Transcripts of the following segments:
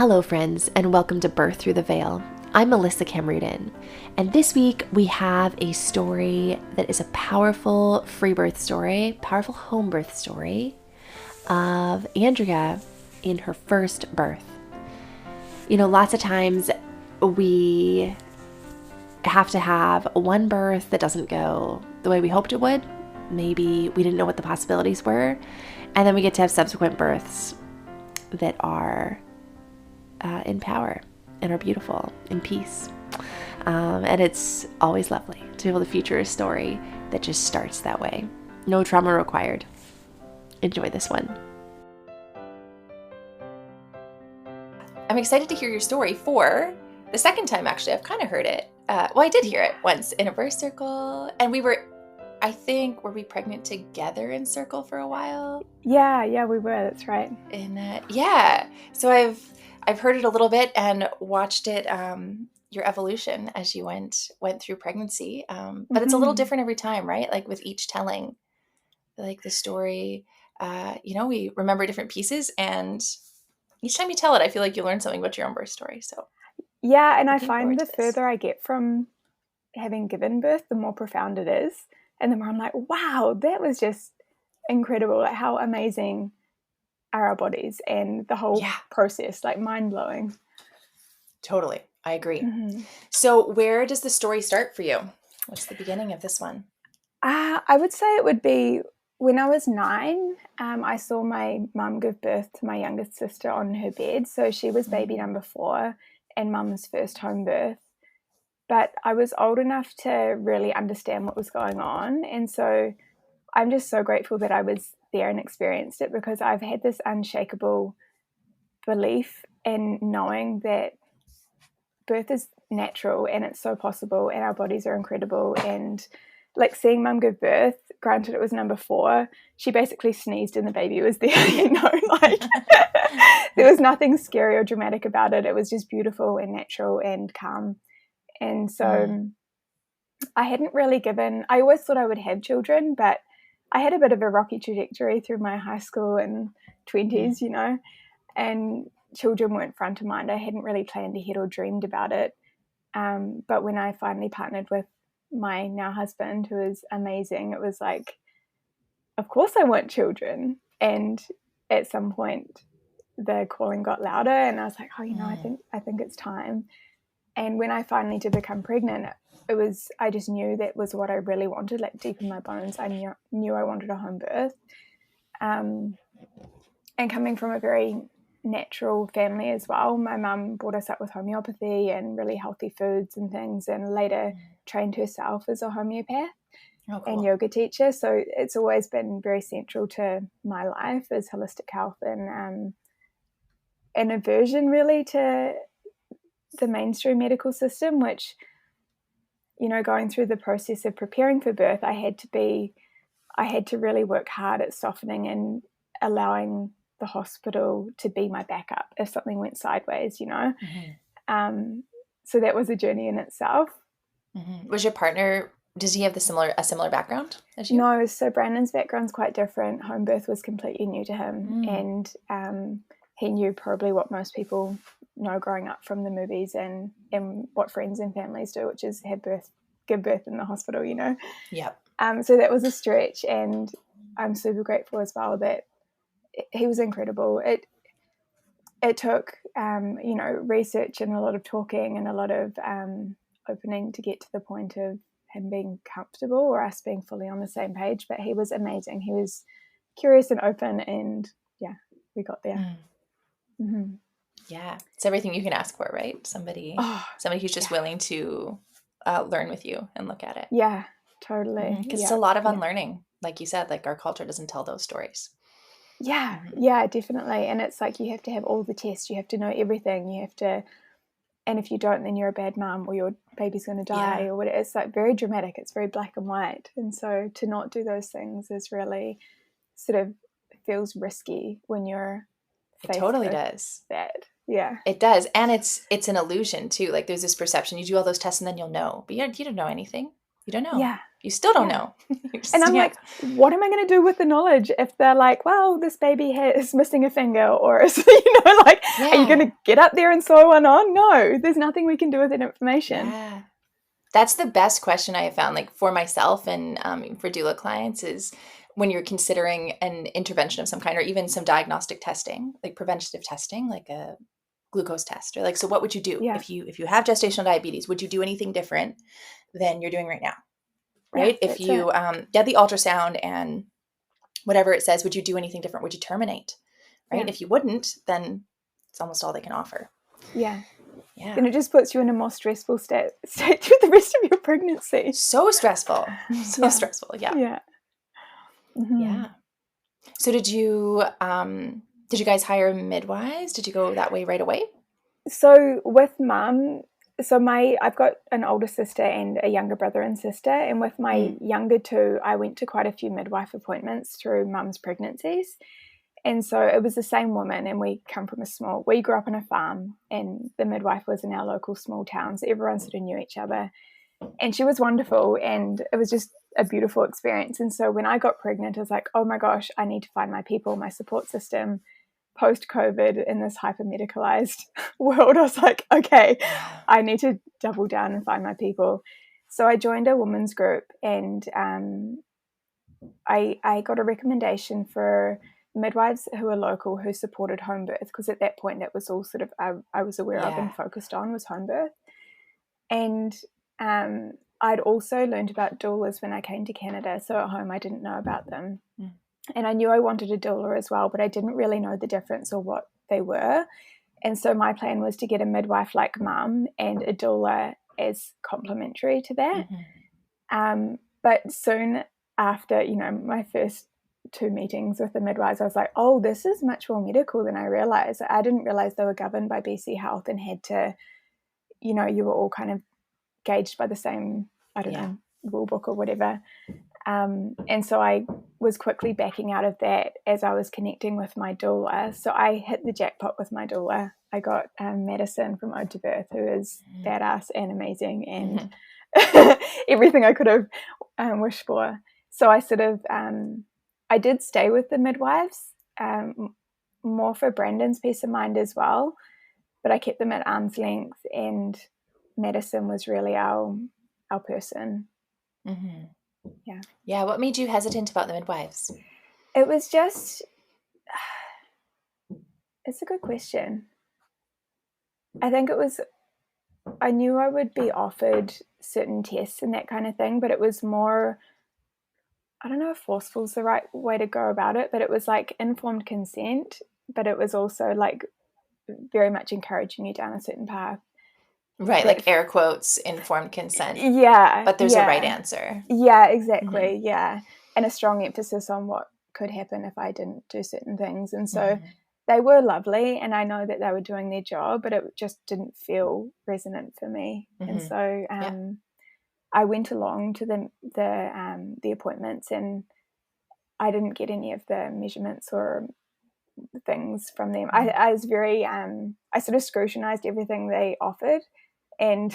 Hello, friends, and welcome to Birth Through the Veil. I'm Melissa Camrudin, and this week we have a story that is a powerful free birth story, powerful home birth story of Andrea in her first birth. You know, lots of times we have to have one birth that doesn't go the way we hoped it would. Maybe we didn't know what the possibilities were, and then we get to have subsequent births that are in power and are beautiful, in peace. And it's always lovely to be able to feature a story that just starts that way. No trauma required. Enjoy this one. I'm excited to hear your story for the second time, actually. I've kind of heard it. I did hear it once in a birth circle, and we were we pregnant together in circle for a while? Yeah, we were. That's right. And so I've heard it a little bit and watched it, your evolution as you went through pregnancy. But it's a little different every time, right? Like with each telling, like the story, we remember different pieces, and each time you tell it, I feel like you learn something about your own birth story. So yeah, and I find the further I get from having given birth, the more profound it is. And the more I'm like, wow, that was just incredible. Like how amazing are our bodies and the whole process, like mind-blowing. Totally. I agree. Mm-hmm. So where does the story start for you? What's the beginning of this one? I would say it would be when I was 9. I saw my mum give birth to my youngest sister on her bed. So she was baby number 4 and mum's first home birth. But I was old enough to really understand what was going on. And so I'm just so grateful that I was there and experienced it, because I've had this unshakable belief in knowing that birth is natural and it's so possible and our bodies are incredible. And like seeing mum give birth, granted it was number 4, she basically sneezed and the baby was there, like there was nothing scary or dramatic about it. It was just beautiful and natural and calm. And so I hadn't really I always thought I would have children, but I had a bit of a rocky trajectory through my high school and 20s, and children weren't front of mind. I hadn't really planned ahead or dreamed about it. But when I finally partnered with my now husband, who is amazing, it was like, of course I want children. And at some point the calling got louder and I was like, I think it's time. And when I finally did become pregnant, I just knew that was what I really wanted, like deep in my bones. I knew I wanted a home birth. And coming from a very natural family as well, my mum brought us up with homeopathy and really healthy foods and things, and later trained herself as a homeopath and yoga teacher. So it's always been very central to my life as holistic health and an aversion really to the mainstream medical system, which, going through the process of preparing for birth, I had to really work hard at softening and allowing the hospital to be my backup if something went sideways, So that was a journey in itself. Mm-hmm. Was your partner, does he have a similar background as you? No, so Brandon's background's quite different. Home birth was completely new to him, and he knew probably what most people know growing up from the movies and what friends and families do, which is give birth in the hospital, Yep. So that was a stretch, and I'm super grateful as well that he was incredible. It took research and a lot of talking and a lot of opening to get to the point of him being comfortable or us being fully on the same page, but he was amazing. He was curious and open, and we got there. Mm-hmm. Yeah, it's everything you can ask for, right? Somebody who's just willing to learn with you and look at it. Yeah, totally. Because it's a lot of unlearning, like you said. Like our culture doesn't tell those stories. Yeah, definitely. And it's like you have to have all the tests. You have to know everything. You have to, and if you don't, then you're a bad mom or your baby's going to die or whatever. It's like very dramatic. It's very black and white. And so to not do those things is really sort of feels risky when you're. It totally does. That. Yeah. It does. And it's an illusion too. Like there's this perception, you do all those tests and then you'll know, but you don't know anything. You don't know. You still don't Yeah. know. And I'm like, what am I going to do with the knowledge if they're like, well, this baby is missing a finger, or is, like, are you going to get up there and sew one on? No, there's nothing we can do with that information. Yeah. That's the best question I have found, like for myself and for doula clients, is when you're considering an intervention of some kind, or even some diagnostic testing, like preventative testing, like a glucose test, or like, so what would you do if you have gestational diabetes? Would you do anything different than you're doing right now? Right? Yeah, if you get the ultrasound and whatever it says, would you do anything different? Would you terminate? Right? Yeah. If you wouldn't, then it's almost all they can offer. Yeah. Yeah. Then it just puts you in a more stressful state through the rest of your pregnancy. So stressful. So stressful. Yeah. Yeah. Mm-hmm. Yeah. So did you guys hire midwives? Did you go that way right away? So with mum, I've got an older sister and a younger brother and sister, and with my younger two, I went to quite a few midwife appointments through mum's pregnancies. And so it was the same woman, and we grew up on a farm, and the midwife was in our local small town, so everyone sort of knew each other. And she was wonderful, and it was just a beautiful experience. And so when I got pregnant, I was like, oh my gosh, I need to find my people, my support system. Post-COVID, in this hyper-medicalized world, I was like, okay, I need to double down and find my people. So I joined a women's group, and I got a recommendation for midwives who are local who supported home birth, because at that point that was all sort of I was aware of and focused on was home birth. And I'd also learned about doulas when I came to Canada, so at home I didn't know about them. And I knew I wanted a doula as well, but I didn't really know the difference or what they were. And so my plan was to get a midwife like mum and a doula as complementary to that. But soon after, my first 2 meetings with the midwives, I was like, oh, this is much more medical than I realized. I didn't realize they were governed by BC Health and had to, you were all kind of gauged by the same, I don't know, rule book or whatever. And so I was quickly backing out of that as I was connecting with my doula. So I hit the jackpot with my doula. I got Madison from Ode to Birth, who is badass and amazing and everything I could have wished for. So I sort of, I did stay with the midwives, more for Brandon's peace of mind as well, but I kept them at arm's length, and Madison was really our person. Mm-hmm. Yeah. Yeah. What made you hesitant about the midwives? It was just, it's a good question. I think I knew I would be offered certain tests and that kind of thing, but it was more, I don't know if forceful is the right way to go about it, but it was like informed consent, but it was also like very much encouraging you down a certain path. Right, like air quotes, informed consent. Yeah. But there's a right answer. Yeah, exactly. Mm-hmm. Yeah. And a strong emphasis on what could happen if I didn't do certain things. And so they were lovely, and I know that they were doing their job, but it just didn't feel resonant for me. And so I went along to the appointments, and I didn't get any of the measurements or things from them. I was very, I sort of scrutinized everything they offered and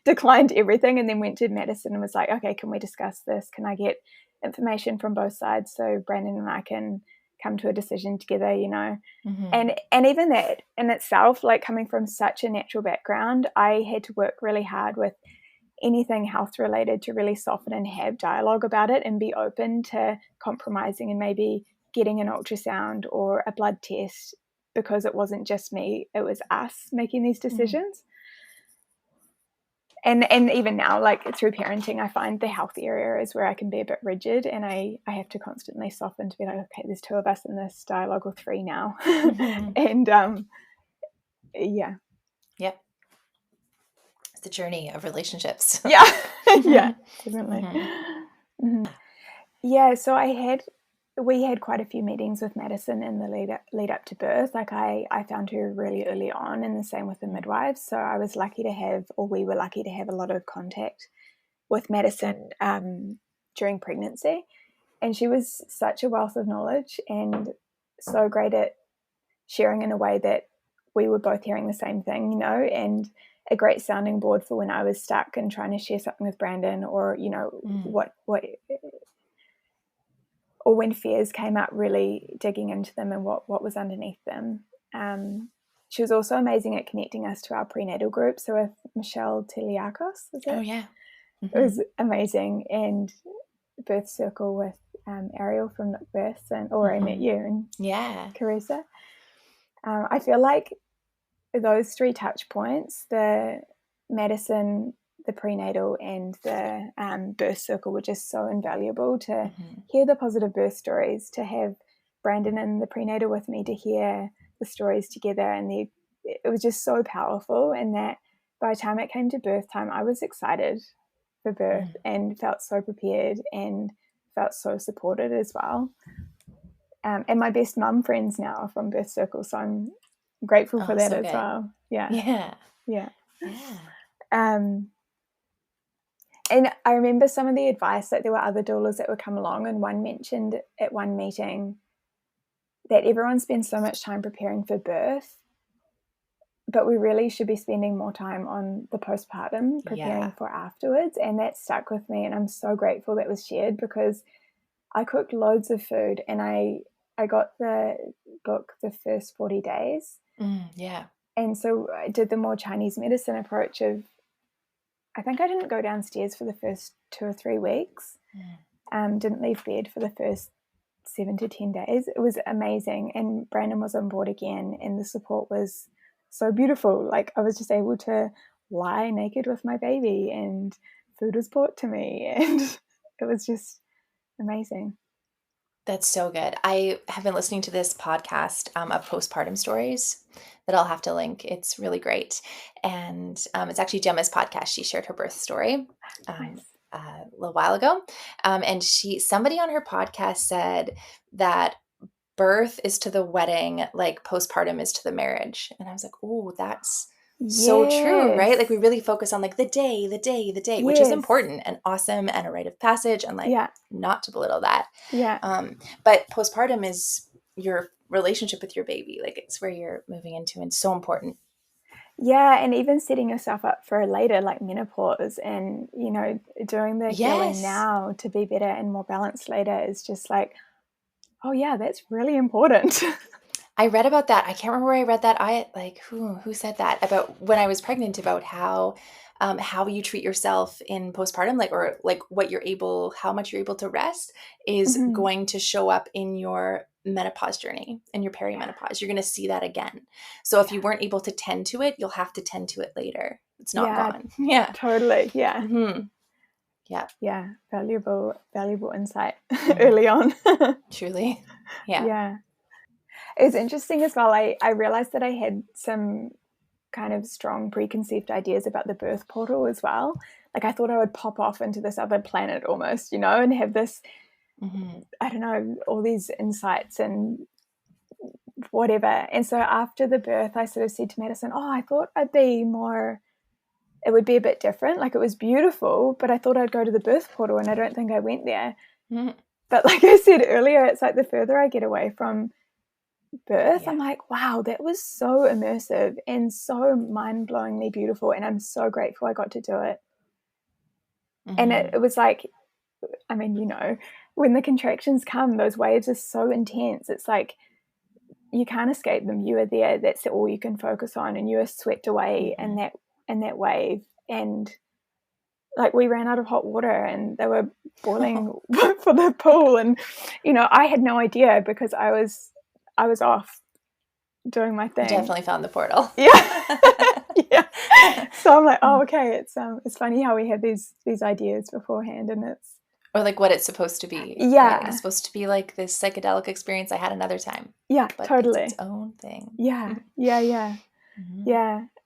declined everything, and then went to Madison and was like, okay, can we discuss this? Can I get information from both sides so Brandon and I can come to a decision together, And even that in itself, like coming from such a natural background, I had to work really hard with anything health related to really soften and have dialogue about it and be open to compromising and maybe getting an ultrasound or a blood test, because it wasn't just me, it was us making these decisions. And even now, like through parenting, I find the health area is where I can be a bit rigid, and I have to constantly soften to be like, okay, there's 2 of us in this dialogue, or 3 now. And Yep. It's the journey of relationships. Yeah. Yeah, definitely. Yeah, so we had quite a few meetings with Madison in the lead up to birth. Like I found her really early on, and the same with the midwives. So I was lucky to have, or we were lucky to have, a lot of contact with Madison during pregnancy. And she was such a wealth of knowledge and so great at sharing in a way that we were both hearing the same thing, and a great sounding board for when I was stuck and trying to share something with Brandon, or, you know, what, or when fears came up, really digging into them and what was underneath them. She was also amazing at connecting us to our prenatal group. So with Michelle Teliakos, was it? Oh, yeah. It was amazing. And Birth Circle with Ariel from Births, and I Met You, and Carissa. I feel like those 3 touch points, the medicine, the prenatal, and the Birth Circle, were just so invaluable to hear the positive birth stories, to have Brandon in the prenatal with me, to hear the stories together, and it was just so powerful. And that by the time it came to birth time, I was excited for birth and felt so prepared and felt so supported as well. And my best mum friends now are from Birth Circle, so I'm grateful for that as well. Yeah. And I remember some of the advice, like there were other doulas that would come along, and one mentioned at one meeting that everyone spends so much time preparing for birth, but we really should be spending more time on the postpartum, preparing for afterwards. And that stuck with me, and I'm so grateful that was shared, because I cooked loads of food, and I got the book The First 40 Days. And so I did the more Chinese medicine approach of, I think I didn't go downstairs for the first 2 or 3 weeks. Didn't leave bed for the first 7 to 10 days. It was amazing. And Brandon was on board again, and the support was so beautiful. Like, I was just able to lie naked with my baby, and food was brought to me, and it was just amazing. That's so good. I have been listening to this podcast of postpartum stories that I'll have to link. It's really great. And it's actually Gemma's podcast. She shared her birth story a little while ago. And somebody on her podcast said that birth is to the wedding like postpartum is to the marriage. And I was like, oh, that's so true, right? Like, we really focus on like the day, which is important and awesome and a rite of passage, and like not to belittle that. But postpartum is your relationship with your baby. Like, it's where you're moving into, and so important. Yeah, and even setting yourself up for later, like menopause, and, you know, doing the healing now to be better and more balanced later is just like, oh yeah, that's really important. I read about that. I can't remember where I read that. Who said that about when I was pregnant, about how you treat yourself in postpartum, how much you're able to rest is going to show up in your menopause journey and your perimenopause. You're going to see that again. So if you weren't able to tend to it, you'll have to tend to it later. It's not gone. Yeah, totally. Yeah. Yeah. Valuable insight early on. Truly. Yeah. It's interesting as well. I realized that I had some kind of strong preconceived ideas about the birth portal as well. Like, I thought I would pop off into this other planet almost, you know, and have this, I don't know, all these insights and whatever. And so after the birth, I sort of said to Madison, I thought it would be a bit different. Like, it was beautiful, but I thought I'd go to the birth portal, and I don't think I went there. But like I said earlier, it's like the further I get away from birth, I'm like, wow, that was so immersive and so mind-blowingly beautiful, and I'm so grateful I got to do it. And it was like, I mean, you know, when the contractions come, those waves are so intense. It's like you can't escape them. You are there. That's all you can focus on, and you are swept away in that wave. And like, we ran out of hot water, and they were boiling for the pool, and, you know, I had no idea because I was off doing my thing. You definitely found the portal. Yeah. So I'm like, okay. It's funny how we have these ideas beforehand, and it's, or like what it's supposed to be. Yeah. Right? It's supposed to be like this psychedelic experience I had another time. Yeah, but totally. It's its own thing. Yeah.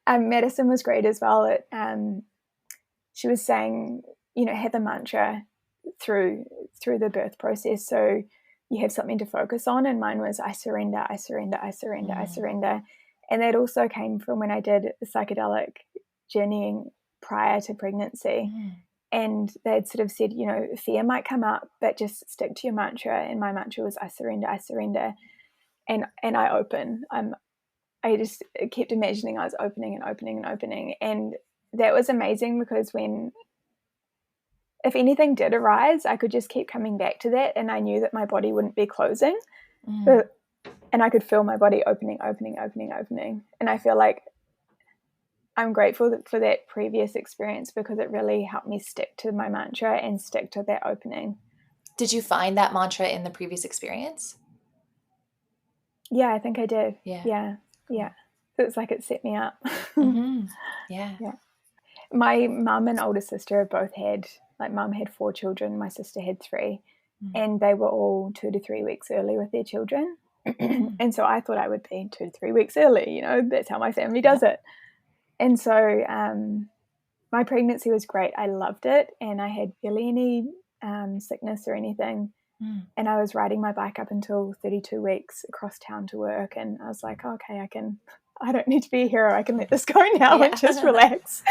Medicine was great as well. She was saying, you know, have a mantra through the birth process, so you have something to focus on. And mine was, I surrender, I surrender, I surrender, I surrender. And that also came from when I did psychedelic journeying prior to pregnancy. And they'd sort of said, you know, fear might come up, but just stick to your mantra. And my mantra was, I surrender, I surrender. And I open. I just kept imagining I was opening and opening and opening. And that was amazing because if anything did arise, I could just keep coming back to that, and I knew that my body wouldn't be closing. And I could feel my body opening. And I feel like I'm grateful for that previous experience because it really helped me stick to my mantra and stick to that opening. Did you find that mantra in the previous experience? Yeah, I think I did. Yeah. Yeah. So it's like it set me up. Yeah. My mum and older sister both had, like, mum had 4 children, my sister had 3, and they were all 2 to 3 weeks early with their children. And so I thought I would be 2 to 3 weeks early, that's how my family does it. And so my pregnancy was great. I loved it, and I had barely any sickness or anything. And I was riding my bike up until 32 weeks across town to work, and I was like, okay, I don't need to be a hero. I can let this go now and just relax.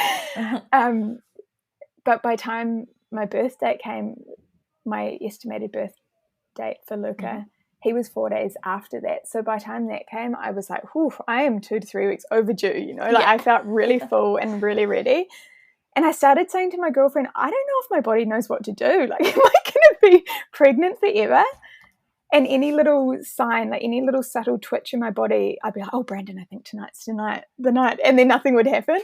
But by the time my birth date came, my estimated birth date for Luca, he was 4 days after that. So by the time that came, I was like, whew, I am 2 to 3 weeks overdue, I felt really full and really ready. And I started saying to my girlfriend, I don't know if my body knows what to do. Like, am I going to be pregnant forever? And any little sign, like any little subtle twitch in my body, I'd be like, oh, Brandon, I think tonight's the night. And then nothing would happen.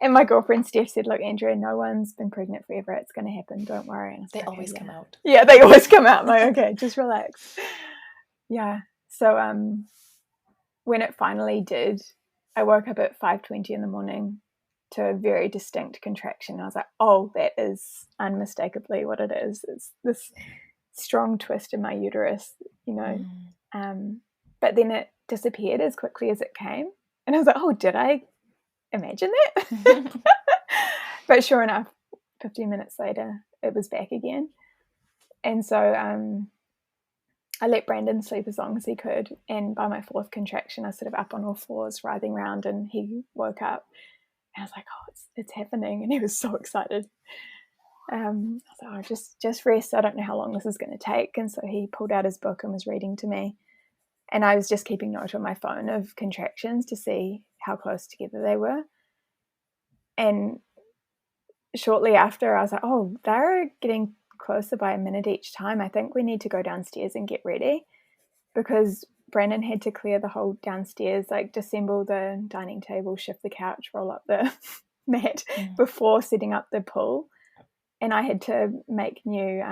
And my girlfriend, Steph, said, look, Andrea, no one's been pregnant forever. It's going to happen. Don't worry. And they always come out. Yeah, they always come out. I'm like, okay, just relax. Yeah. So when it finally did, I woke up at 5:20 in the morning to a very distinct contraction. I was like, oh, that is unmistakably what it is. It's this strong twist in my uterus, but then it disappeared as quickly as it came, and I was like, oh, did I imagine that? But sure enough, 15 minutes later it was back again. And so I let Brandon sleep as long as he could, and by my 4th contraction I was sort of up on all fours writhing around, and he woke up, and I was like, oh, it's happening. And he was so excited. I was like, oh, just rest. I don't know how long this is going to take. And so he pulled out his book and was reading to me. And I was just keeping note on my phone of contractions to see how close together they were. And shortly after, I was like, oh, they're getting closer by a minute each time. I think we need to go downstairs and get ready, because Brandon had to clear the whole downstairs, like disassemble the dining table, shift the couch, roll up the mat before setting up the pool. And I had to make new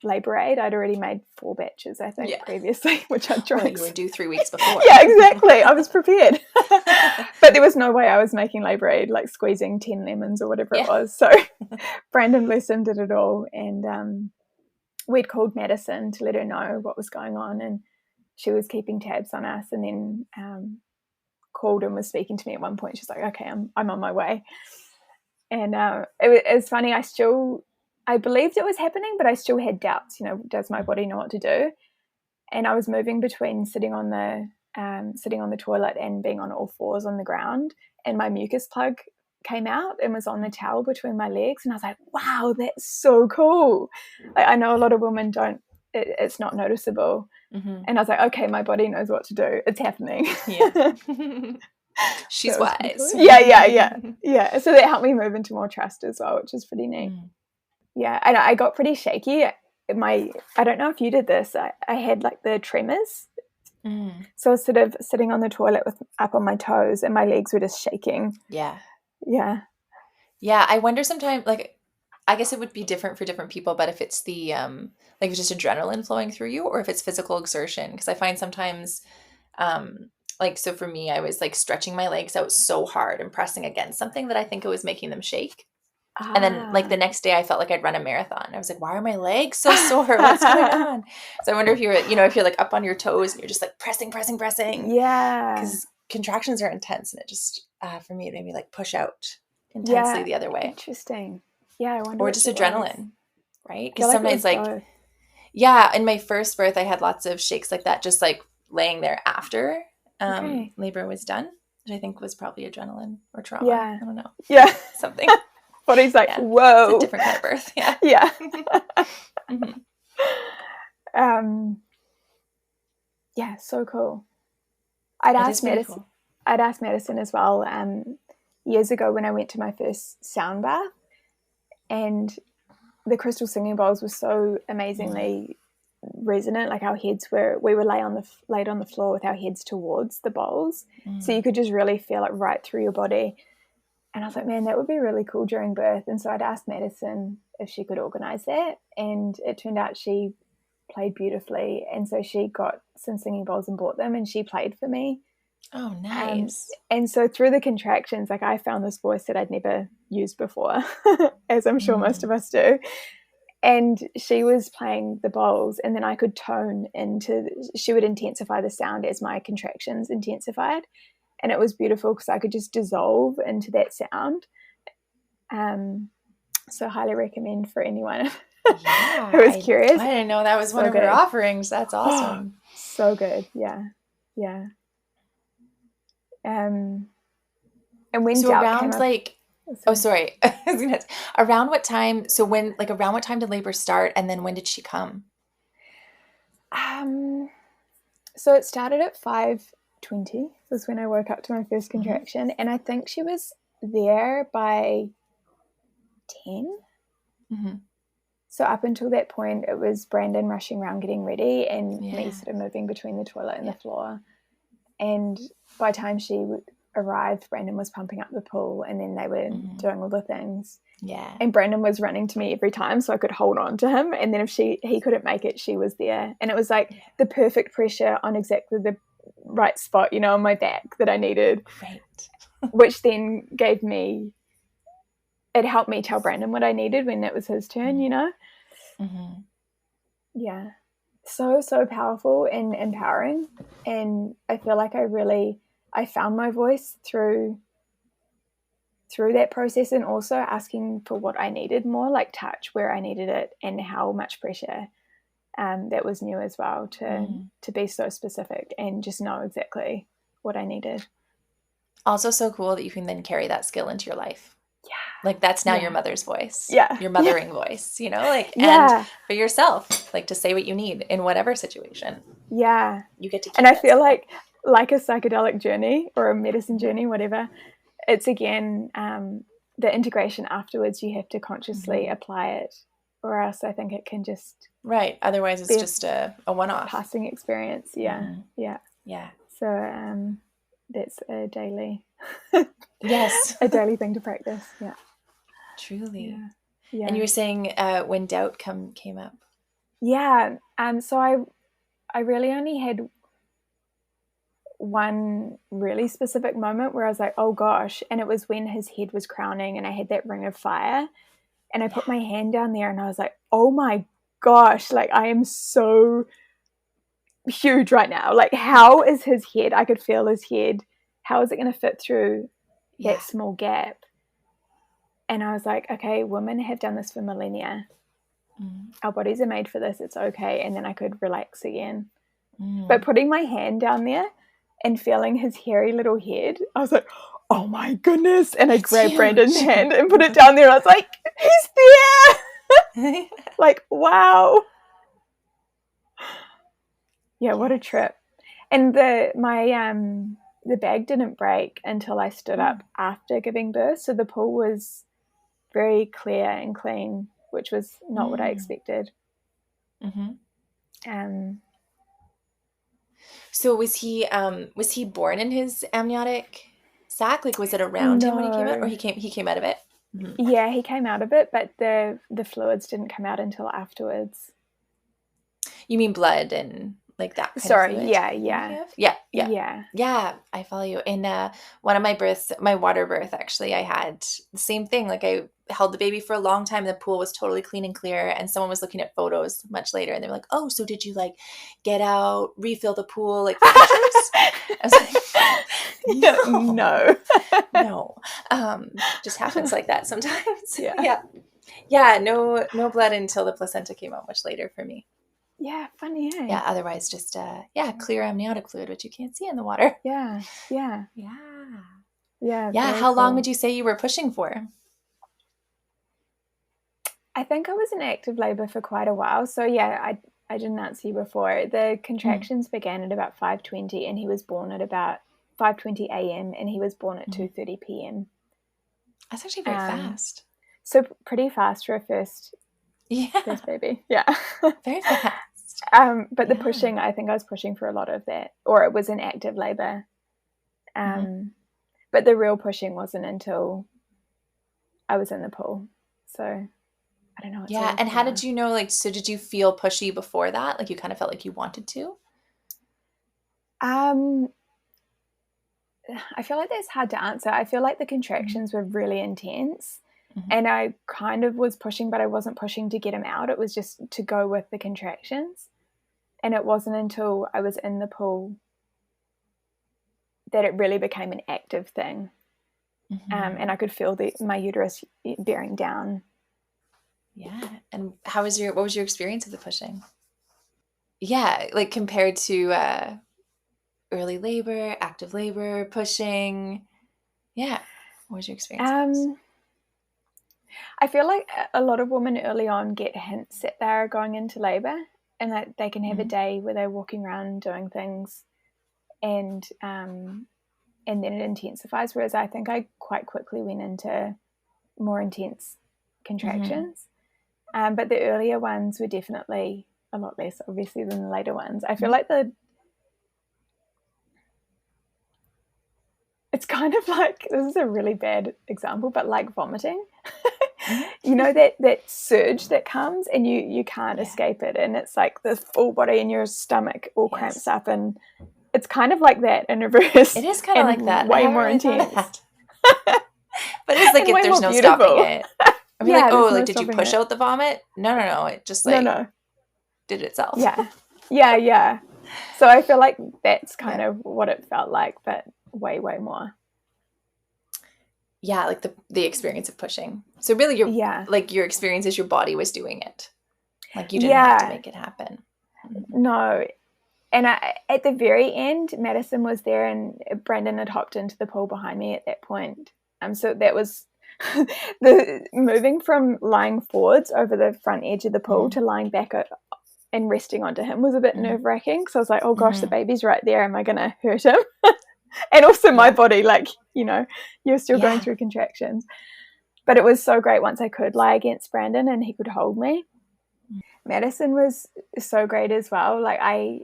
Labour Aid. I'd already made 4 batches, I think, previously, which I drank. Well, you were due 3 weeks before. Yeah, exactly. I was prepared. But there was no way I was making Labour Aid, like squeezing 10 lemons or whatever it was. So Brandon Lesson did it all. And we'd called Madison to let her know what was going on. And she was keeping tabs on us, and then called and was speaking to me at one point. She's like, okay, I'm on my way. And it was funny. I believed it was happening, but I still had doubts. Does my body know what to do? And I was moving between sitting on the toilet and being on all fours on the ground. And my mucus plug came out and was on the towel between my legs. And I was like, wow, that's so cool. I know a lot of women don't. It's not noticeable. And I was like, okay, my body knows what to do. It's happening. Yeah. She's wise. Yeah. So that helped me move into more trust as well, which is pretty neat. Yeah. And I got pretty shaky. I don't know if you did this. I had like the tremors. So I was sort of sitting on the toilet up on my toes, and my legs were just shaking. Yeah. I wonder sometimes, like, I guess it would be different for different people, but if it's the like if it's just adrenaline flowing through you, or if it's physical exertion, because I find sometimes like, so for me, I was like stretching my legs out so hard and pressing against something that I think it was making them shake. And then like the next day I felt like I'd run a marathon. I was like, why are my legs so sore? What's going on? So I wonder if if you're like up on your toes and you're just like pressing. Yeah. Because contractions are intense, and it just, for me, it made me like push out intensely the other way. Interesting. Yeah. I wonder. Or just adrenaline, right? Because sometimes like in my first birth, I had lots of shakes like that, just like laying there after labor was done, which I think was probably adrenaline or trauma. Yeah. I don't know. Yeah. Something. Body's like, whoa. It's a different kind of birth. Yeah. Yeah. Yeah, so cool. I'd That is asked pretty Madison. cool. I'd asked Madison as well years ago when I went to my first sound bath, and the crystal singing bowls were so amazingly resonant. Like we were laid on the floor with our heads towards the bowls, so you could just really feel it right through your body. And I was like, man, that would be really cool during birth. And so I'd asked Madison if she could organize that, and it turned out she played beautifully, and so she got some singing bowls and bought them, and she played for me. Oh, nice. And so through the contractions, like I found this voice that I'd never used before, as I'm sure most of us do. And she was playing the bowls, and then I could she would intensify the sound as my contractions intensified. And it was beautiful because I could just dissolve into that sound. So highly recommend for anyone who is curious. I didn't know that was one of her offerings. That's awesome. So good. Yeah. Yeah. And when so doubt around came up, like sorry. Around what time? So around what time did labor start, and then when did she come? So it started at 5:20 was when I woke up to my first contraction, and I think she was there by 10. So up until that point, it was Brandon rushing around getting ready, and me sort of moving between the toilet and the floor. And by the time she arrived, Brandon was pumping up the pool, and then they were doing all the things. Yeah. And Brandon was running to me every time so I could hold on to him. And then if he couldn't make it, she was there. And it was like the perfect pressure on exactly the right spot, on my back that I needed. Right. Which then it helped me tell Brandon what I needed when it was his turn, Yeah. So powerful and empowering. And I feel like I found my voice through that process, and also asking for what I needed more, like touch where I needed it, and how much pressure that was new as well to be so specific and just know exactly what I needed. Also so cool that you can then carry that skill into your life. Yeah. Like that's now your mother's voice. Yeah. Your mothering voice, and for yourself, like to say what you need in whatever situation. Yeah. You get to keep And I feel skill. like a psychedelic journey or a medicine journey, whatever, it's again the integration afterwards. You have to consciously apply it, or else I think it can just otherwise it's just a one-off passing experience. Yeah. So that's a daily a daily thing to practice. Truly. And you were saying when doubt came up. So I really only had one really specific moment where I was like, oh gosh, and it was when his head was crowning and I had that ring of fire, and I put my hand down there and I was like, oh my gosh, like I am so huge right now. Like, how is his head? I could feel his head. How is it going to fit through that small gap? And I was like, okay, women have done this for millennia. Our bodies are made for this. It's okay. And then I could relax again. But putting my hand down there and feeling his hairy little head, I was like, oh my goodness. And I grabbed Brandon's hand and put it down there. And I was like, he's there. Like, wow. Yeah, what a trip. And the bag didn't break until I stood up after giving birth. So the pool was very clear and clean, which was not what I expected. So was he born in his amniotic sac? Like, was it around him when he came out, or he came out of it? Yeah, he came out of it, but the fluids didn't come out until afterwards. You mean blood and like that kind of fluid? Yeah, I follow you. In one of my births, my water birth, actually, I had the same thing. Like, I held the baby for a long time. The pool was totally clean and clear, and someone was looking at photos much later, and they were like, oh, so did you like get out, refill the pool, like for pictures? I was like, no. Just happens like that sometimes. No blood until the placenta came out much later for me. Yeah, funny, eh? Yeah, otherwise just clear amniotic fluid, which you can't see in the water. Yeah. How long would you say you were pushing for? I think I was in active labor for quite a while. So I I didn't answer you before. The contractions began at about 5:20, and he was born at about 5:20 a.m. and he was born at 2:30 p.m. That's actually very fast. So pretty fast for a first baby. Yeah. Very fast. But the pushing, I think I was pushing for a lot of that, or it was an active labor. But the real pushing wasn't until I was in the pool. So I don't know. Yeah. And how did you know, like, so did you feel pushy before that? Like you kind of felt like you wanted to? I feel like that's hard to answer. I feel like the contractions were really intense, and I kind of was pushing, but I wasn't pushing to get him out. It was just to go with the contractions. And it wasn't until I was in the pool that it really became an active thing. And I could feel my uterus bearing down. Yeah. And what was your experience of the pushing? Yeah. Like compared to early labor, active labor, pushing. Yeah. What was your experience? I feel like a lot of women early on get hints that they're going into labor, and that they can have a day where they're walking around doing things, and then it intensifies. Whereas I think I quite quickly went into more intense contractions. But the earlier ones were definitely a lot less, obviously, than the later ones. I feel like it's kind of like, this is a really bad example, but like vomiting. You know, that surge that comes and you can't escape it, and it's like the full body and your stomach all cramps up, and it's kind of like that in reverse. It is kind of like that. Way more intense. But it's like there's no stopping it. I mean, like, no did you push out the vomit? No. It just like did it itself. Yeah. So I feel like that's kind of what it felt like, but way more. Yeah, like the experience of pushing. So really your experience is your body was doing it. Like you didn't have to make it happen. No. And at the very end, Madison was there, and Brandon had hopped into the pool behind me at that point. So that was the moving from lying forwards over the front edge of the pool to lying back and resting onto him was a bit nerve-wracking. So I was like, oh gosh, the baby's right there. Am I going to hurt him? And also my body, like, you know, you're still going through contractions. But it was so great once I could lie against Brandon and he could hold me. Madison was so great as well. Like I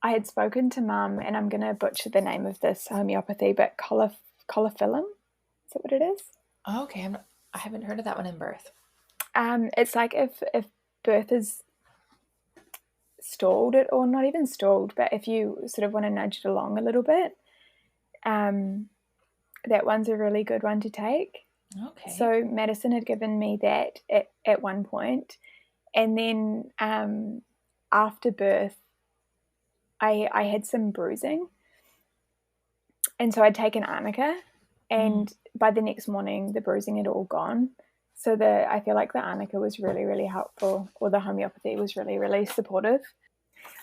had spoken to Mum, and I'm going to butcher the name of this homeopathy, but coliphilum, is that what it is? Oh, okay. I haven't heard of that one in birth. It's like if birth is stalled, or not even stalled, but if you sort of want to nudge it along a little bit, that one's a really good one to take. Okay. So Madison had given me that at one point, and then after birth, I had some bruising, and so I'd taken arnica, and by the next morning the bruising had all gone. So I feel like the arnica was really, really helpful, or the homeopathy was really, really supportive.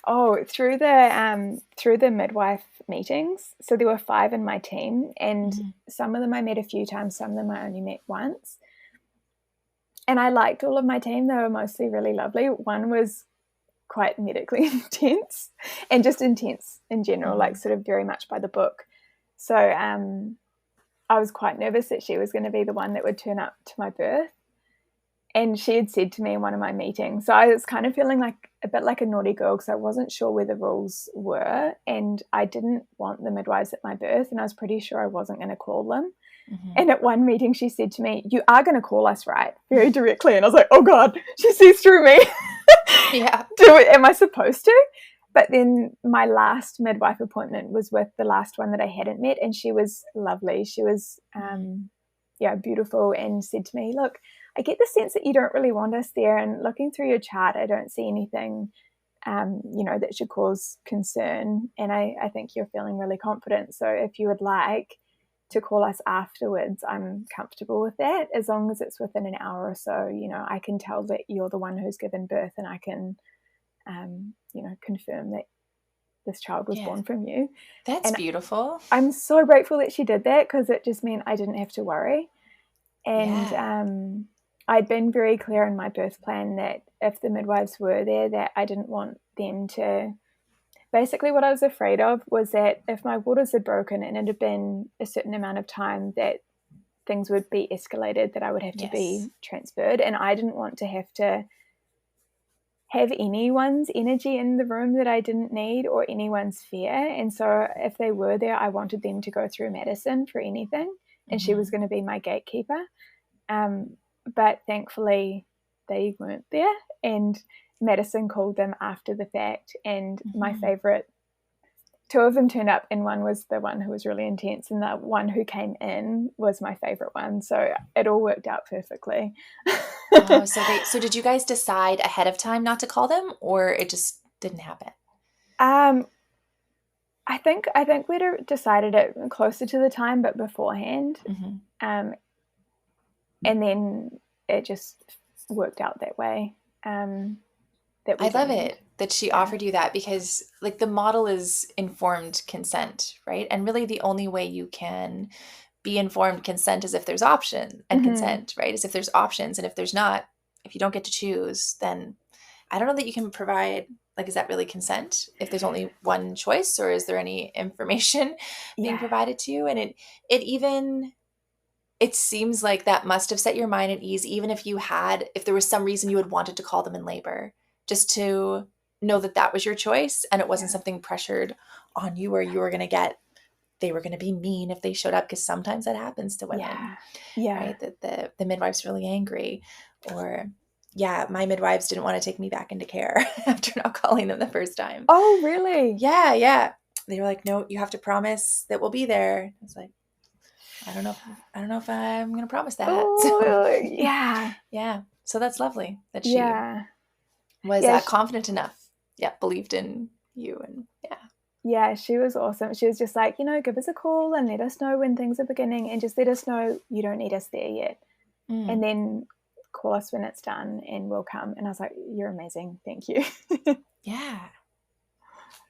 Oh, through the midwife meetings, so there were 5 in my team, and some of them I met a few times, some of them I only met once. And I liked all of my team. They were mostly really lovely. One was quite medically intense, and just intense in general, like sort of very much by the book. So I was quite nervous that she was going to be the one that would turn up to my birth. And she had said to me in one of my meetings, so I was kind of feeling like a bit like a naughty girl, because I wasn't sure where the rules were, and I didn't want the midwives at my birth, and I was pretty sure I wasn't going to call them. And at one meeting she said to me, "You are going to call us, right?" Very directly. And I was like, oh God, she sees through me. Yeah. Am I supposed to? But then my last midwife appointment was with the last one that I hadn't met, and she was lovely. She was beautiful, and said to me, "Look, I get the sense that you don't really want us there, and looking through your chart, I don't see anything that should cause concern, and I think you're feeling really confident. So if you would like to call us afterwards, I'm comfortable with that, as long as it's within an hour or so. I can tell that you're the one who's given birth, and I can confirm that this child was born from you." That's beautiful. I'm so grateful that she did that, because it just meant I didn't have to worry. And I'd been very clear in my birth plan that if the midwives were there, that I didn't want them to. Basically, what I was afraid of was that if my waters had broken and it had been a certain amount of time, that things would be escalated, that I would have to be transferred. And I didn't want to have anyone's energy in the room that I didn't need, or anyone's fear. And so if they were there, I wanted them to go through medicine for anything. And she was going to be my gatekeeper. But thankfully they weren't there, and medicine called them after the fact. And my favorite, two of them turned up, and one was the one who was really intense, and the one who came in was my favorite one. So it all worked out perfectly. Oh, so did you guys decide ahead of time not to call them, or it just didn't happen? I think we'd have decided it closer to the time, but beforehand. And then it just worked out that way. I love it that she offered you that, because like the model is informed consent, right? And really the only way you can be informed consent is if there's option and consent, right? Is if there's options. And if there's not, if you don't get to choose, then I don't know that you can provide, like, is that really consent if there's only one choice, or is there any information being provided to you? And it seems like that must have set your mind at ease, even if there was some reason you had wanted to call them in labor, just to know that that was your choice and it wasn't something pressured on you, or you were going to they were going to be mean if they showed up, because sometimes that happens to women, right? That the midwife's really angry, or my midwives didn't want to take me back into care after not calling them the first time. Oh, really? Yeah. They were like, no, you have to promise that we'll be there. I was like, I don't know if I'm going to promise that. Oh, yeah. Yeah. So that's lovely that she was confident enough. Yeah. Believed in you. And yeah, she was awesome. She was just like, give us a call and let us know when things are beginning, and just let us know you don't need us there yet. And then call us when it's done and we'll come. And I was like, you're amazing. Thank you. Yeah,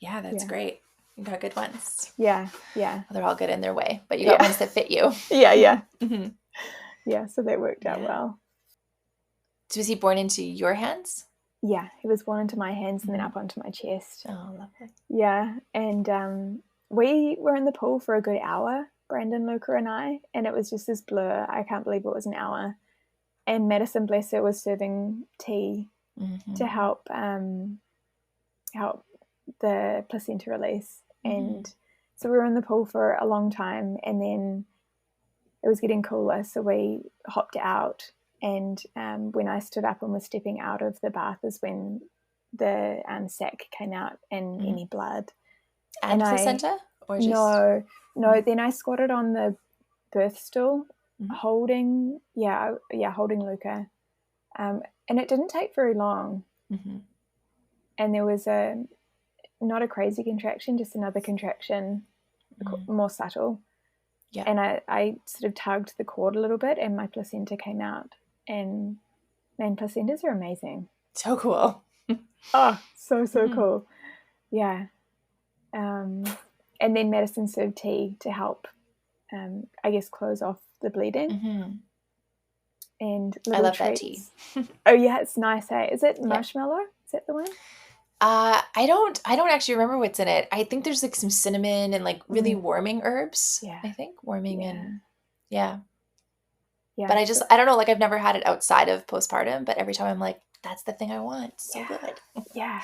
that's great. You got good ones. Yeah. Well, they're all good in their way, but you got ones that fit you. Yeah. Yeah, so that worked out well. So was he born into your hands? Yeah, he was born into my hands and then up onto my chest. Oh, lovely. Yeah, and we were in the pool for a good hour, Brandon, Luca, and I, and it was just this blur. I can't believe it was an hour. And Madison, bless her, was serving tea to help the placenta release. And so we were in the pool for a long time, and then it was getting cooler, so we hopped out. And when I stood up and was stepping out of the bath is when the sac came out and any blood. And placenta? Or just... No. Then I squatted on the birth stool, holding Luca. And it didn't take very long. And there was not a crazy contraction, just another contraction, more subtle. Yeah. And I sort of tugged the cord a little bit and my placenta came out. And man, placentas are amazing. So cool. Oh, so cool. Yeah. And then Madison served tea to help, I guess, close off the bleeding. And I love treats. That tea. Oh yeah, it's nice. Hey, is it marshmallow? Is that the one? I don't actually remember what's in it. I think there's like some cinnamon and like really warming herbs. Yeah. I think warming and yeah. But I don't know, like I've never had it outside of postpartum, but every time I'm like, that's the thing I want. So good. Yeah.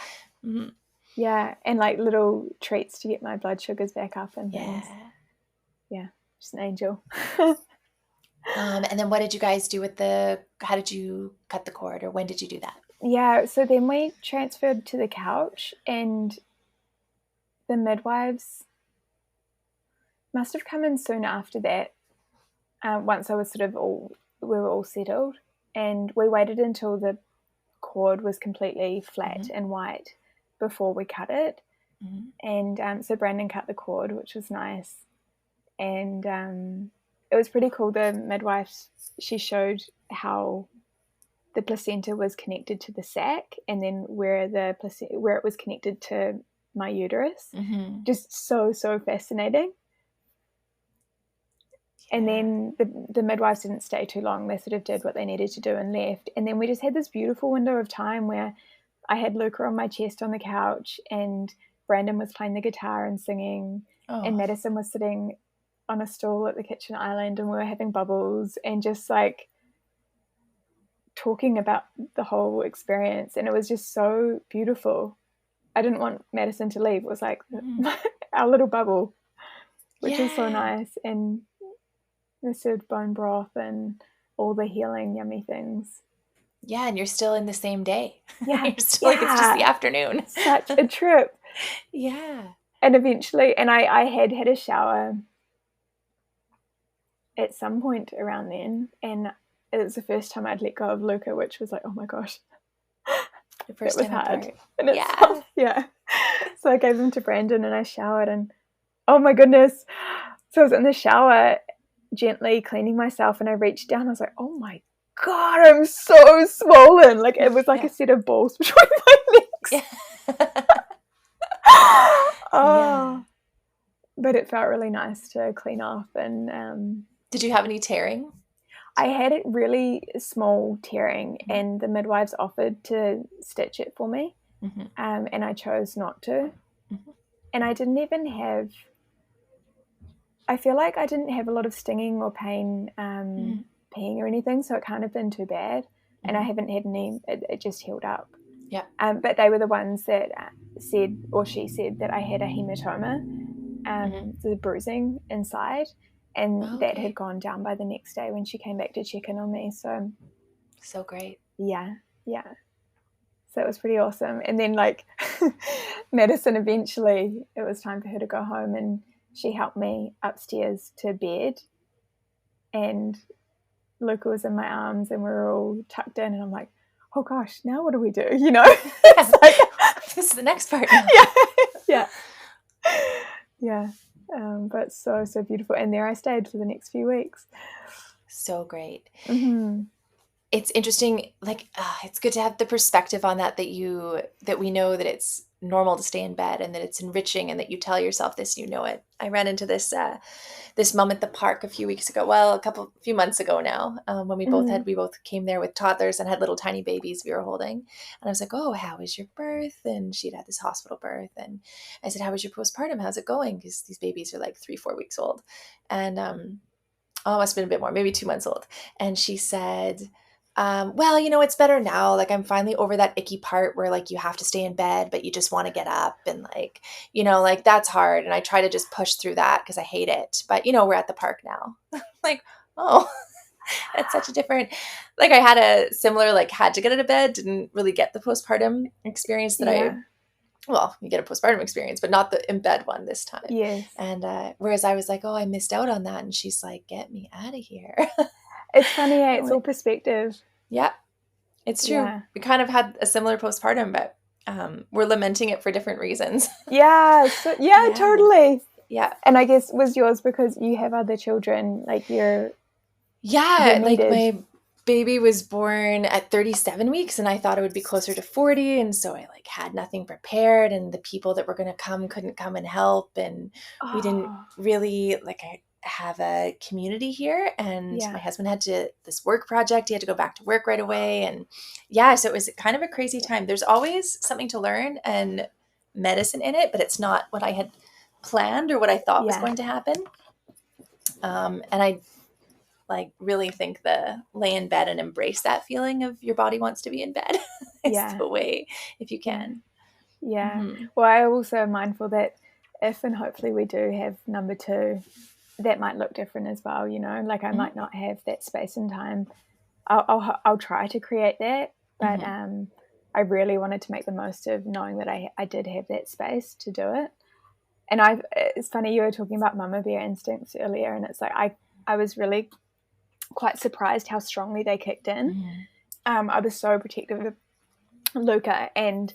Yeah. And like little treats to get my blood sugars back up and things. Yeah. Just an angel. And then what did you guys do how did you cut the cord, or when did you do that? Yeah. So then we transferred to the couch, and the midwives must have come in soon after that. Once I was we were all settled, and we waited until the cord was completely flat and white before we cut it. And so Brandon cut the cord, which was nice. And it was pretty cool. The midwife, she showed how the placenta was connected to the sac, and then where it was connected to my uterus. Just so fascinating. And then the midwives didn't stay too long. They sort of did what they needed to do and left. And then we just had this beautiful window of time where I had Luca on my chest on the couch, and Brandon was playing the guitar and singing, and Madison was sitting on a stool at the kitchen island, and we were having bubbles and just like talking about the whole experience. And it was just so beautiful. I didn't want Madison to leave. It was like our little bubble, which is so nice. And they served bone broth and all the healing yummy things. Yeah, and you're still in the same day. Yeah. You're still like, it's just the afternoon. Such a trip. Yeah. And eventually, and I had a shower at some point around then, and it was the first time I'd let go of Luca, which was like, oh my gosh. The first it was time hard. apart. And it's yeah. So I gave him to Brandon and I showered, and oh my goodness. So I was in the shower gently cleaning myself, and I reached down. I was like, oh my God, I'm so swollen. Like it was like a set of balls between my legs. Yeah. But it felt really nice to clean off. And did you have any tearing? I had it really small tearing, and the midwives offered to stitch it for me, and I chose not to. And I didn't even have, I feel like I didn't have a lot of stinging or pain peeing or anything, so it can't have been too bad. And I haven't had any, it just healed up. Yeah. But they were the ones that said, or she said, that I had a hematoma, the bruising inside, and that had gone down by the next day when she came back to check in on me. So great. Yeah. So it was pretty awesome. And then like Madison, eventually it was time for her to go home, and she helped me upstairs to bed, and Luca was in my arms and we were all tucked in, and I'm like, oh gosh, now what do we do? You know? It's like, this is the next part now. Yeah. But so beautiful. And there I stayed for the next few weeks. So great. It's interesting. Like, it's good to have the perspective on that we know that it's normal to stay in bed, and that it's enriching, and that you tell yourself this, you know it. I ran into this mom at the park a few weeks ago. Well, few months ago now, when we both came there with toddlers and had little tiny babies we were holding. And I was like, oh, how was your birth? And she'd had this hospital birth. And I said, how was your postpartum? How's it going? Because these babies are like 3-4 weeks old. And, it must've been a bit more, maybe 2 months old. And she said, well, it's better now. Like, I'm finally over that icky part where like you have to stay in bed, but you just want to get up, and like, like that's hard. And I try to just push through that because I hate it. But we're at the park now. Like, oh, that's such a different, like I had a similar, like had to get out of bed, didn't really get the postpartum experience that you get a postpartum experience, but not the in bed one this time. Yes. And whereas I was like, oh, I missed out on that. And she's like, get me out of here. It's funny, it's all perspective. Yeah, it's true. Yeah. We kind of had a similar postpartum, but we're lamenting it for different reasons. Yeah, totally. Yeah. And I guess was yours because you have other children, like you're... Yeah, like my baby was born at 37 weeks, and I thought it would be closer to 40, and so I like had nothing prepared, and the people that were going to come couldn't come and help, and we didn't really have a community here, and my husband had this work project, he had to go back to work right away, and so it was kind of a crazy time. There's always something to learn and medicine in it, but it's not what I had planned or what I thought was going to happen. And I like really think the lay in bed and embrace that feeling of your body wants to be in bed is the way, if you can. Well, I also am mindful that if and hopefully we do have number 2, that might look different as well, like I might not have that space and time. I'll try to create that, but I really wanted to make the most of knowing that I did have that space to do it. And it's funny, you were talking about mama bear instincts earlier, and it's like I was really quite surprised how strongly they kicked in. I was so protective of Luca, and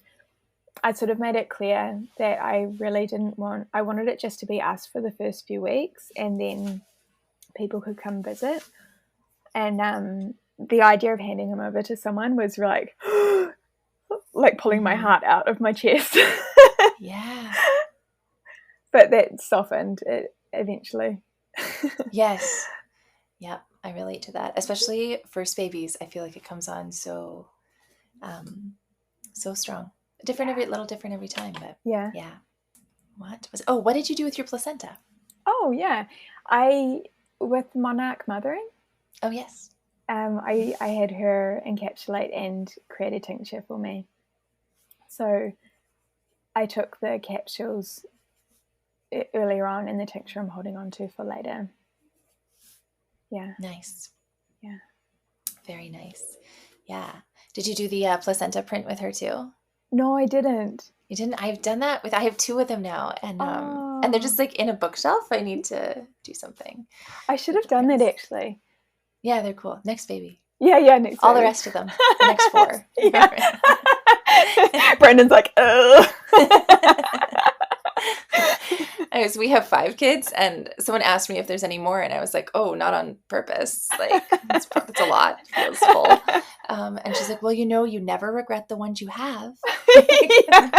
I sort of made it clear that I really I wanted it just to be us for the first few weeks, and then people could come visit. And the idea of handing him over to someone was like, like pulling my heart out of my chest. Yeah. But that softened it eventually. Yes. Yeah, I relate to that. Especially first babies. I feel like it comes on so so strong. Different every little different every time, but Yeah. yeah. What did you do with your placenta? Oh, yeah. With Monarch Mothering, Oh yes. I had her encapsulate and create a tincture for me. So I took the capsules earlier on, and the tincture I'm holding on to for later. Yeah. Nice. Yeah. Very nice. Yeah. Did you do the placenta print with her too? No, I didn't. You didn't? I've done that with. I have two of them now, and they're Oh, just like in a bookshelf. I need to do something I should with have the done that prints. actually. Yeah, they're cool. Next baby. Yeah, next All the baby. rest of them. The next four. Yeah. Brandon's like, ugh. Anyways, we have 5 kids, and someone asked me if there's any more, and I was like, "Oh, not on purpose. Like, it's a lot. It feels full." And she's like, "Well, you never regret the ones you have." Yeah.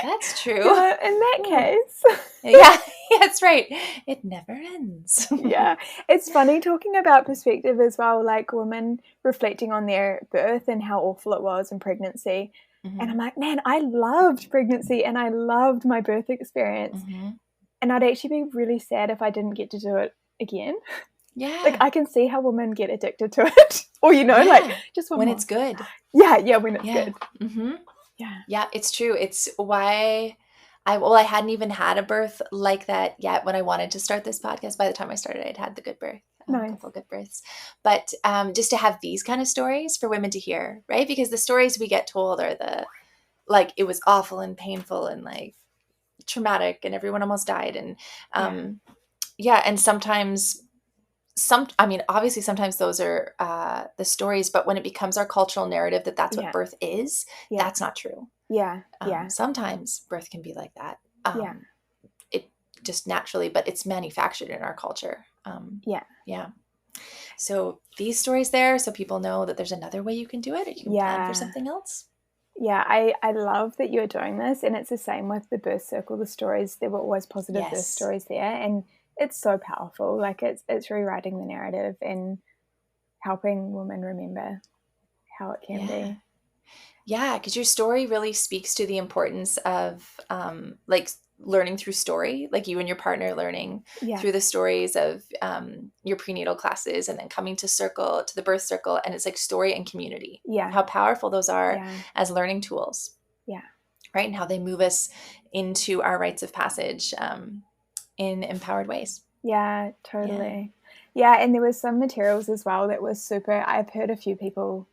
That's true. Yeah, in that case. Yeah, that's right. It never ends. Yeah, it's funny talking about perspective as well, like women reflecting on their birth and how awful it was in pregnancy. And I'm Mhm, like, man, I loved pregnancy and I loved my birth experience. mhm. And I'd actually be really sad if I didn't get to do it again. Like, Yeah, I can see how women get addicted to it. Or, like, yeah. just one When more. it's good. Yeah, when it's Yeah. good. Mhm. Yeah. Yeah, it's true. It's why I hadn't even had a birth like that yet when I wanted to start this podcast. By the time I started, I'd had the good birth, a Nice. couple of good births. But just to have these kind of stories for women to hear, right? Because the stories we get told are like it was awful and painful and like traumatic and everyone almost died. And yeah, and sometimes obviously sometimes those are the stories, but when it becomes our cultural narrative that that's what Yeah. birth is, Yeah. that's not true. Yeah. Sometimes birth can be like that. Yeah. It just naturally, but it's manufactured in our culture. Yeah. Yeah. So these stories there, so people know that there's another way you can do it, or you can plan for Yeah. something else. Yeah, I love that you're doing this, and it's the same with the birth circle. The stories, there were always positive birth Yes. stories there, and it's so powerful. Like it's rewriting the narrative and helping women remember how it can Yeah. be. Yeah, because your story really speaks to the importance of like learning through story, like you and your partner learning Yeah, through the stories of your prenatal classes and then coming to the birth circle. And it's like story and community, yeah, how powerful those are yeah, as learning tools, yeah, right? And how they move us into our rites of passage in empowered ways. yeah, Yeah. totally. Yeah, and there was some materials as well that was super. I've heard a few people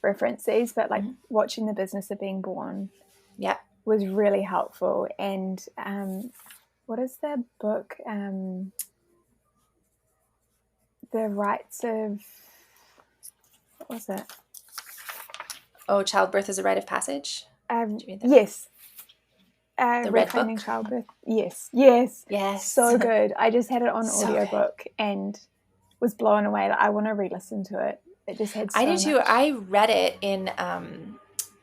reference these, but like Mhm. watching the business of being born Yeah. was really helpful. And what is the book? The rights of, what was it? Oh, childbirth is a rite of passage. Did you read that? Yes. The Red Reclaiming Book? Childbirth. Yes. Yes. So good. I just had it on So good. audiobook and was blown away. Like, I want to re-listen to it. It just had I so do too. much. I read it in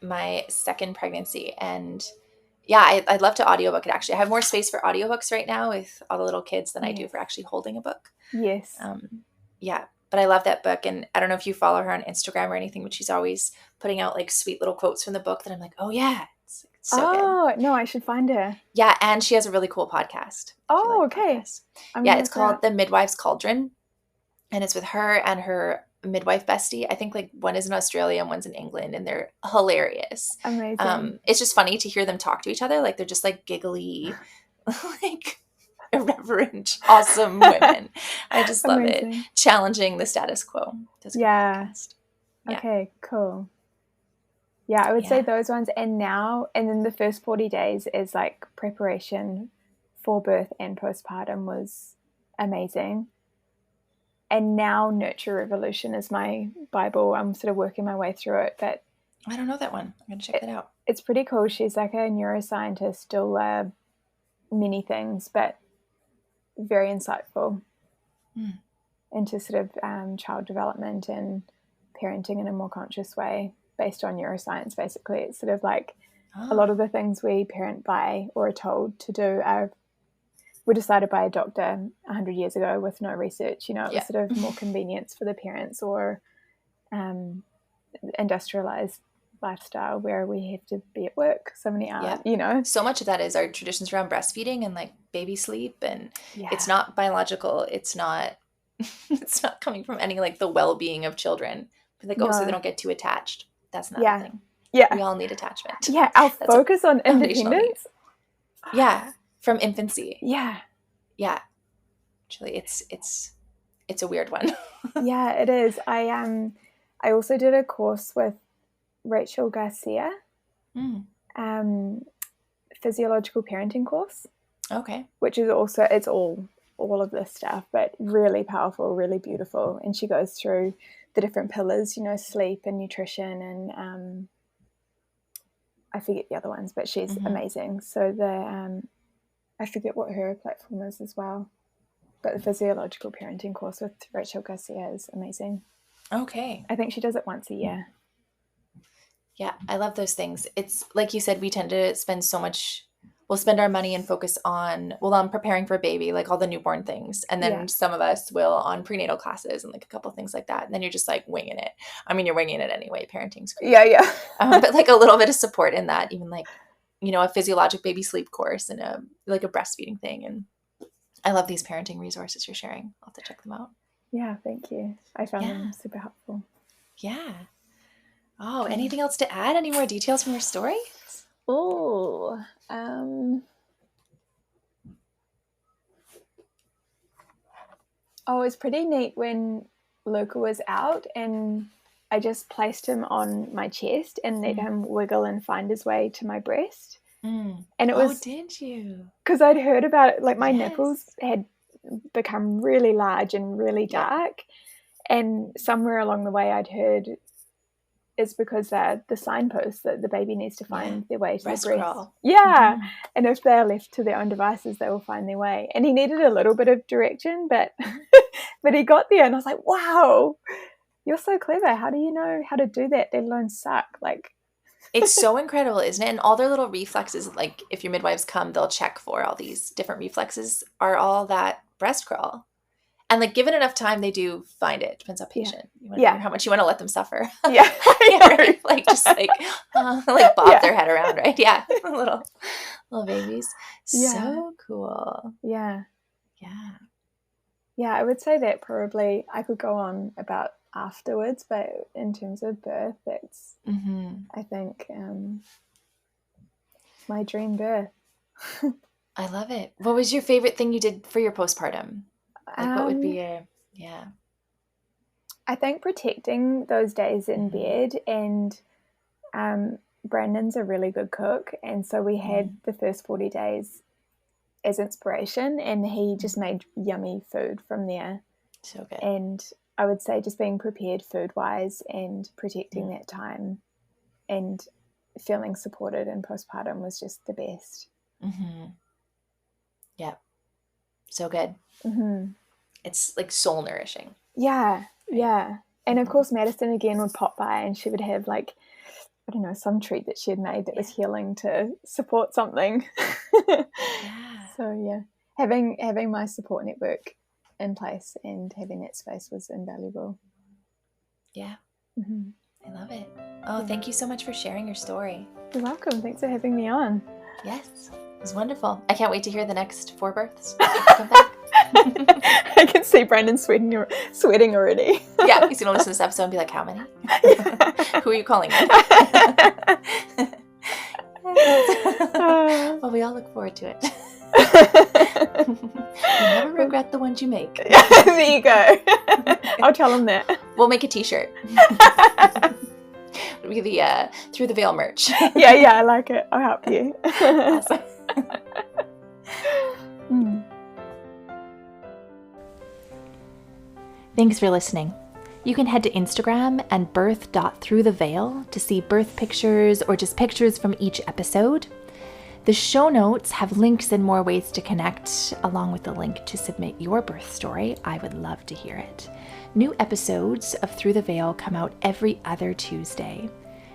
my second pregnancy, and yeah, I'd love to audiobook it. Actually, I have more space for audiobooks right now with all the little kids than I do Yes. for actually holding a book. Yes. Yeah, but I love that book, and I don't know if you follow her on Instagram or anything, but she's always putting out like sweet little quotes from the book that I'm like, oh yeah, it's so good. Oh, no, I should find her. Yeah, and she has a really cool podcast. If you like Okay. podcasts. I'm Yeah, gonna it's look her called up. The Midwife's Cauldron, and it's with her and her midwife bestie. I think like one is in Australia and one's in England, and they're hilarious. Amazing. It's just funny to hear them talk to each other. Like they're just like giggly, like irreverent, awesome women. I just love it. Amazing. Challenging the status quo. That's a good podcast. Yeah. Okay, cool. Yeah, I would say Yeah. those ones. And then the first 40 days is like preparation for birth and postpartum was amazing. And now Nurture Revolution is my Bible. I'm sort of working my way through it, but I don't know that one. I'm gonna check that out. it's pretty cool. She's like a neuroscientist, still many things, but very insightful into sort of child development and parenting in a more conscious way based on neuroscience. Basically, it's sort of like a lot of the things we parent by or are told to do are were decided by a doctor 100 years ago with no research. It was sort of more convenience for the parents, or industrialized lifestyle where we have to be at work so many hours, So much of that is our traditions around breastfeeding and like baby sleep, and it's not biological. It's not it's not coming from any like the well-being of children. But like, so they don't get too attached. That's not a thing. Yeah. We all need attachment. Yeah. Our focus on independence. Yeah. From infancy. Yeah. Yeah. Actually, it's a weird one. Yeah, it is. I also did a course with Rachel Garcia, physiological parenting course. Okay. Which is also, it's all of this stuff, but really powerful, really beautiful. And she goes through the different pillars, sleep and nutrition, and I forget the other ones, but she's amazing. So I forget what her platform is as well, but the physiological parenting course with Rachel Garcia is amazing. Okay. I think she does it once a year. Yeah, I love those things. It's like you said, we tend to we'll spend our money and focus on preparing for a baby, like all the newborn things. And then some of us will on prenatal classes and like a couple things like that. And then you're just like winging it. I mean, you're winging it anyway. Parenting's crazy. Yeah. But like a little bit of support in that, even like, a physiologic baby sleep course and a breastfeeding thing. And I love these parenting resources you're sharing. I'll have to check them out. Yeah, thank you. I found them super helpful. Yeah. Oh, anything else to add? Any more details from your story? Oh, it's pretty neat when Luca was out and I just placed him on my chest and let him wiggle and find his way to my breast. And it was... Oh, did you? Because I'd heard about it, like my nipples had become really large and really dark. And somewhere along the way I'd heard it's because they're the signposts that the baby needs to find their way to breast the breast. crawl. Yeah. And if they're left to their own devices, they will find their way. And he needed a little bit of direction, but but he got there and I was like, wow, you're so clever. How do you know how to do that, let alone suck? Like, it's so incredible, isn't it? And all their little reflexes, like if your midwives come, they'll check for all these different reflexes, are all that breast crawl. And like given enough time, they do find it. Depends on patient. How much you want to let them suffer. Yeah. Right? Like just like bob their head around, right? Yeah. little babies. Yeah. So cool. Yeah. Yeah. Yeah, I would say that probably I could go on about afterwards, but in terms of birth, that's I think my dream birth. I love it. What was your favorite thing you did for your postpartum? Like what would be I think protecting those days in bed, and Brandon's a really good cook, and so we had the first 40 days as inspiration, and he just made yummy food from there. So good. And I would say just being prepared food-wise and protecting that time and feeling supported in postpartum was just the best. Yeah. So good. It's like soul nourishing. Yeah. And of course Madison again would pop by and she would have like, I don't know, some treat that she had made that was healing to support something. So having my support network in place and having that space was invaluable. Yeah. I love it. Oh, thank you so much for sharing your story. You're welcome. Thanks for having me on. Yes, it was wonderful. I can't wait to hear the next 4 births. Come back. I can see Brandon sweating already. Yeah, he's going to listen to this episode and be like, how many? Who are you calling in? Well, we all look forward to it. You never regret the ones you make. There you go. I'll tell him that. We'll make a t-shirt. It'll be the Through the Veil merch. Yeah, I like it. I'll help you. Awesome. Thanks for listening. You can head to Instagram and birth.throughtheveil to see birth pictures or just pictures from each episode. The show notes have links and more ways to connect, along with the link to submit your birth story. I would love to hear it. New episodes of Through the Veil come out every other Tuesday.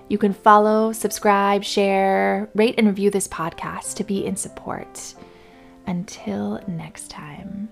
You can follow, subscribe, share, rate, and review this podcast to be in support. Until next time.